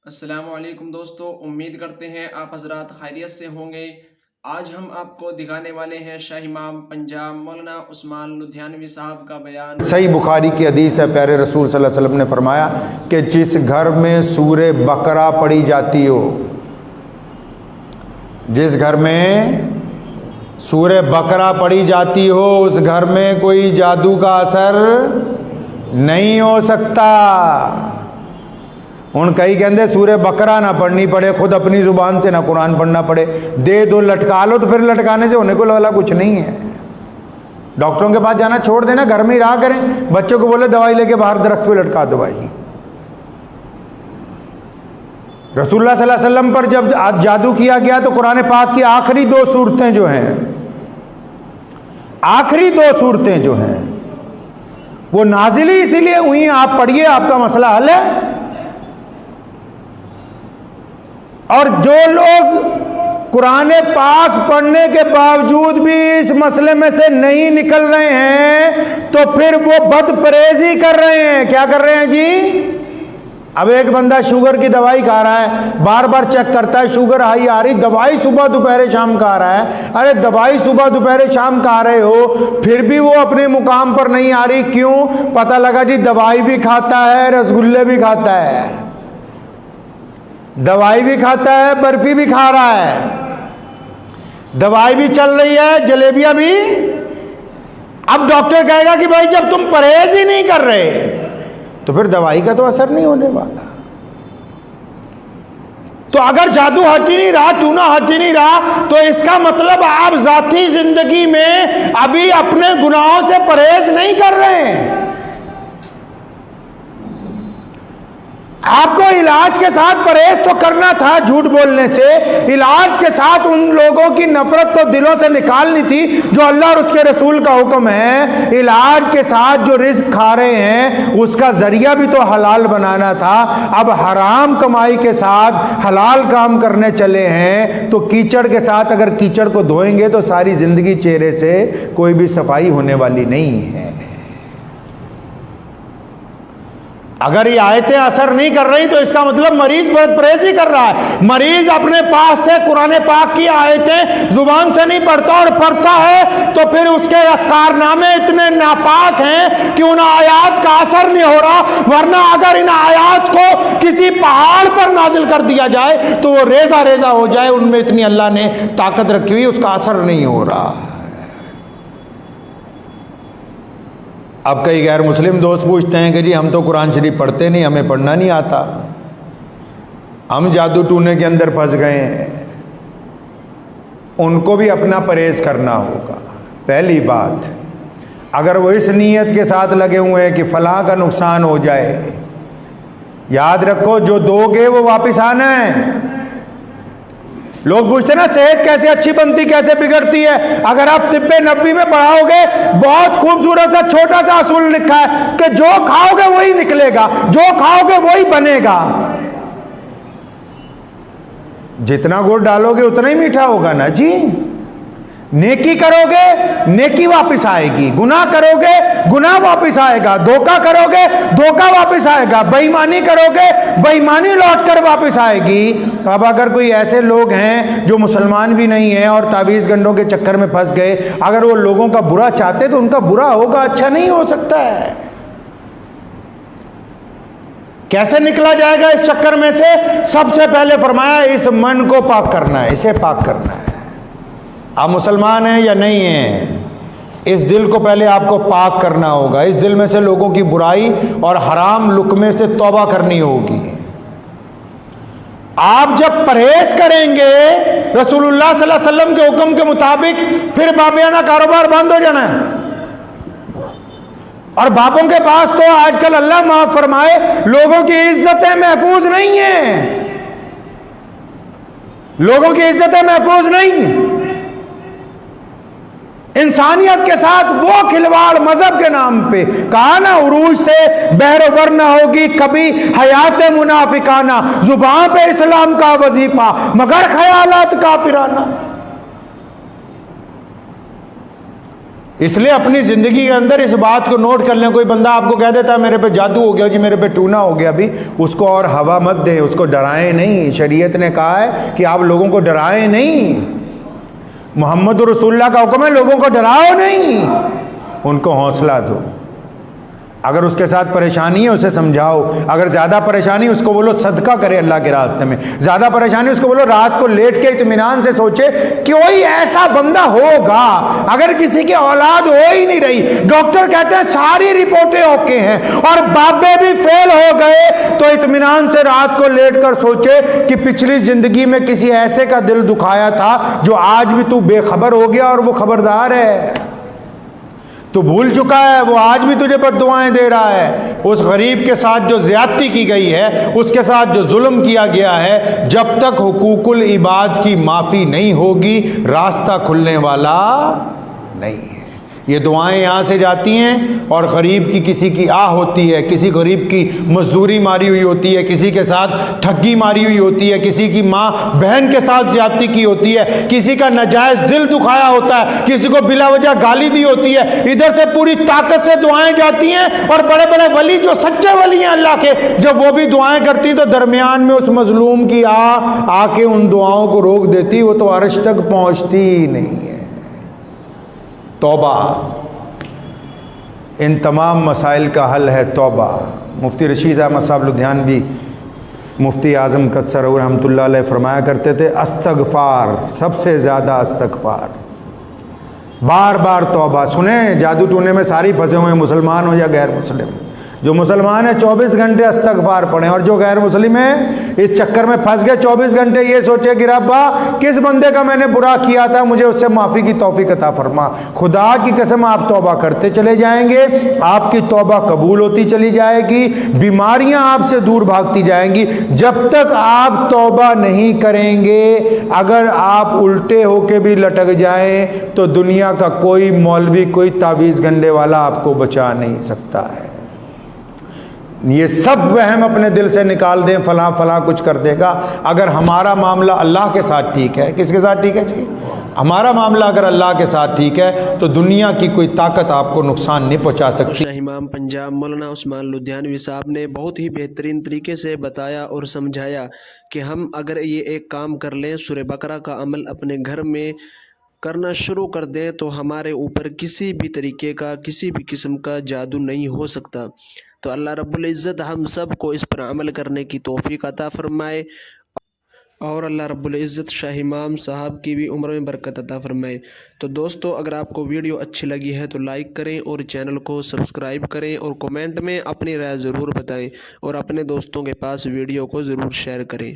अस्सलामुअलैकुम दोस्तों, उम्मीद करते हैं आप हजरात खैरियत से होंगे। आज हम आपको दिखाने वाले हैं शाह इमाम पंजाब मौलाना उस्मान लुधियानवी साहब का बयान। सही बुखारी की हदीस है, प्यारे रसूल सल्लल्लाहु अलैहि वसल्लम ने फरमाया कि जिस घर में सूरे बकरा पढ़ी जाती हो, जिस घर में सूरे बकरा पढ़ी जाती हो, उस घर में कोई जादू का असर नहीं हो सकता। ਹੁਣ कई कहते सूरे बकरा ना पढ़नी पड़े, खुद अपनी ज़ुबान से ना कुरान पढ़ना पड़े, दे दो लटका लो, तो फिर लटकाने से होने को वाला कुछ नहीं है। डॉक्टरों के पास जाना छोड़ देना, घर में ही रहा करें। बच्चों को बोले दवाई लेके बाहर दरख्त पे लटका दो भाई। रसूलुल्लाह सल्लल्लाहु अलैहि वसल्लम पर जब जादू किया गया तो कुरान पाक की आखिरी दो सूरतें जो हैं, आखिरी दो सूरतें जो हैं वो नाजिल ही इसीलिए हुई, आप पढ़िए, आपका मसला हल है। और जो लोग कुरान पाक पढ़ने के बावजूद भी इस मसले में से नहीं निकल रहे हैं, तो फिर वो बदपरहेजी कर रहे हैं। क्या कर रहे हैं जी? अब एक बंदा शुगर की दवाई खा रहा है, बार बार चेक करता है, शुगर हाई आ रही, दवाई सुबह दोपहर शाम खा रहा है। अरे दवाई सुबह दोपहर शाम खा रहे हो, फिर भी वो अपने मुकाम पर नहीं आ रही, क्यों? पता लगा जी दवाई भी खाता है, रसगुल्ले भी खाता है, दवाई भी खाता है, बर्फी भी खा रहा है, दवाई भी चल रही है, जलेबियां भी। अब डॉक्टर कहेगा कि भाई जब तुम परहेज ही नहीं कर रहे तो फिर दवाई का तो असर नहीं होने वाला। तो अगर जादू हट ही नहीं रहा, टूना हट ही नहीं रहा, तो इसका मतलब आप जाती जिंदगी में अभी अपने गुनाहों से परहेज नहीं कर रहे हैं। आपको इलाज के साथ परहेज तो करना था, झूठ बोलने से। इलाज के साथ उन लोगों की नफरत तो दिलों से निकालनी थी जो अल्लाह और उसके रसूल का हुक्म है। इलाज के साथ जो रिस्क खा रहे हैं उसका जरिया भी तो हलाल बनाना था। अब हराम कमाई के साथ हलाल काम करने चले हैं, तो कीचड़ के साथ अगर कीचड़ को धोएंगे तो सारी जिंदगी चेहरे से कोई भी सफाई होने वाली नहीं है। अगर ये आयतें असर नहीं कर रही तो इसका मतलब मरीज बदपरहेजी कर रहा है। मरीज अपने पास से कुरान पाक की आयतें जुबान से नहीं पढ़ता, और पढ़ता है तो फिर उसके कारनामे इतने नापाक हैं कि उन आयात का असर नहीं हो रहा। वरना अगर इन आयात को किसी पहाड़ पर नाजिल कर दिया जाए तो वो रेजा रेजा हो जाए, उनमें इतनी अल्लाह ने ताकत रखी हुई, उसका असर नहीं हो रहा। अब कई गैर मुस्लिम दोस्त पूछते हैं कि जी हम तो कुरान शरीफ पढ़ते नहीं, हमें पढ़ना नहीं आता, हम जादू टूने के अंदर फंस गए हैं। उनको भी अपना परहेज करना होगा। पहली बात, अगर वो इस नीयत के साथ लगे हुए हैं कि फलां का नुकसान हो जाए, याद रखो जो दोगे वो वापस आना है। लोग पूछते ना सेहत कैसे अच्छी बनती, कैसे बिगड़ती है। अगर आप तिब्बे नबवी में पढ़ाओगे, बहुत खूबसूरत सा छोटा सा असूल लिखा है कि जो खाओगे वही निकलेगा, जो खाओगे वही बनेगा। जितना गुड़ डालोगे उतना ही मीठा होगा ना जी। नेकी करोगे नेकी वापस आएगी, गुनाह करोगे गुनाह वापस आएगा, धोखा करोगे धोखा वापस आएगा, बेईमानी करोगे बेईमानी लौट कर वापस आएगी। अब अगर कोई ऐसे लोग हैं जो मुसलमान भी नहीं है और तावीज़ गंडों के चक्कर में फंस गए, अगर वो लोगों का बुरा चाहते तो उनका बुरा होगा, अच्छा नहीं हो सकता है। कैसे निकला जाएगा इस चक्कर में से? सबसे पहले फरमाया इस मन को पाक करना है, इसे पाक करना है। आप मुसलमान हैं या नहीं हैं, इस दिल को पहले आपको पाक करना होगा। इस दिल में से लोगों की बुराई और हराम लुक्मे से तौबा करनी होगी। आप जब परहेज करेंगे रसूलुल्लाह सल्लल्लाहु अलैहि वसल्लम के हुक्म के मुताबिक, फिर बाबियाना कारोबार बंद हो जाना है। और बापों के पास तो आजकल अल्लाह माफ फरमाए लोगों की इज्जतें महफूज नहीं है, लोगों की इज्जतें महफूज नहीं। इंसानियत के साथ वो खिलवाड़ मजहब के नाम पे, कहा ना उरूज से बहरोवर न होगी कभी हयात मुनाफिकाना, जुबान पे इस्लाम का वजीफा मगर ख्यालात काफिराना। इसलिए अपनी ज़िंदगी के अंदर इस बात को नोट कर लें। कोई बंदा आपको कह देता है मेरे पे जादू हो गया जी, मेरे पे टूना हो गया, अभी उसको और हवा मत दें, उसको डराएं नहीं। शरीयत ने कहा है कि आप लोगों को डराएं नहीं। मोहम्मद रसूलुल्लाह का हुक्म है लोगों को डराओ नहीं, उनको हौसला दो। अगर उसके साथ परेशानी है उसे समझाओ। अगर ज़्यादा परेशानी उसको बोलो सदका करे अल्लाह के रास्ते में। ज़्यादा परेशानी उसको बोलो रात को लेट के इत्मीनान से सोचे कोई ऐसा बंदा होगा। अगर किसी की औलाद हो ही नहीं रही, डॉक्टर कहते हैं सारी रिपोर्टें ओके हैं और बाबे भी फेल हो गए, तो इत्मीनान से रात को लेट कर सोचे कि पिछली जिंदगी में किसी ऐसे का दिल दुखाया था जो आज भी तू बेखबर हो गया और वो खबरदार है, तो भूल चुका है, वो आज भी तुझे बद्दुआएं दे रहा है। उस गरीब के साथ जो ज्यादती की गई है, उसके साथ जो जुल्म किया गया है, जब तक हुकूकुल इबाद की माफ़ी नहीं होगी रास्ता खुलने वाला नहीं है। ये दुआएं यहाँ से जाती हैं और गरीब की किसी की आह होती है, किसी गरीब की मजदूरी मारी हुई होती है, किसी के साथ ठगी मारी हुई होती है, किसी की माँ बहन के साथ ज्यादती की होती है, किसी का नाजायज दिल दुखाया होता है, किसी को बिला वजह गाली दी होती है। इधर से पूरी ताकत से दुआएं जाती हैं और बड़े बड़े वली जो सच्चे वली हैं अल्लाह के, जब वो भी दुआएं करती हैं तो दरमियान में उस मजलूम की आके उन दुआओं को रोक देती, वो तो अर्श तक पहुंचती ही नहीं है। तौबा, इन तमाम मसाइल का हल है तौबा। मुफ्ती रशीद अहमद साहब लुधियानवी, मुफ्ती आज़म कदसर रहमतुल्लाह अलैह फरमाया करते थे अस्तगफार, सबसे ज़्यादा अस्तगफार, बार बार तौबा। सुने, जादू टूने में सारी फंसे हुए, मुसलमान हो या गैर मुस्लिम। जो मुसलमान है 24 घंटे अस्तगफार पढ़ें, और जो गैर मुस्लिम है इस चक्कर में फंस गए 24 घंटे ये सोचे कि रब्बा किस बंदे का मैंने बुरा किया था, मुझे उससे माफ़ी की तौफीक अता फरमा। खुदा की कसम आप तौबा करते चले जाएंगे, आपकी तौबा कबूल होती चली जाएगी, बीमारियां आपसे दूर भागती जाएंगी। जब तक आप तौबा नहीं करेंगे, अगर आप उल्टे होके भी लटक जाएं तो दुनिया का कोई मौलवी, कोई तावीज़ गंडे वाला आपको बचा नहीं सकता है। ये सब वहम अपने दिल से निकाल दें, फला फला कुछ कर देगा। अगर हमारा मामला अल्लाह के साथ ठीक है, किसके साथ ठीक है जी? हमारा मामला अगर अल्लाह के साथ ठीक है तो दुनिया की कोई ताकत आपको नुकसान नहीं पहुंचा सकती। इमाम पंजाब मौलाना उस्मान लुधियानवी साहब ने बहुत ही बेहतरीन तरीके से बताया और समझाया कि हम अगर ये एक काम कर लें, सूरह बकरा का अमल अपने घर में करना शुरू कर दें, तो हमारे ऊपर किसी भी तरीके का, किसी भी किस्म का जादू नहीं हो सकता। तो अल्लाह रब्बुल इज़्ज़त हम सब को इस पर अमल करने की तौफीक अता फरमाए और अल्लाह रब्बुल इज़्ज़त शाह इमाम साहब की भी उम्र में बरकत अता फरमाए। तो दोस्तों, अगर आपको वीडियो अच्छी लगी है तो लाइक करें और चैनल को सब्सक्राइब करें और कमेंट में अपनी राय ज़रूर बताएं और अपने दोस्तों के पास वीडियो को ज़रूर शेयर करें।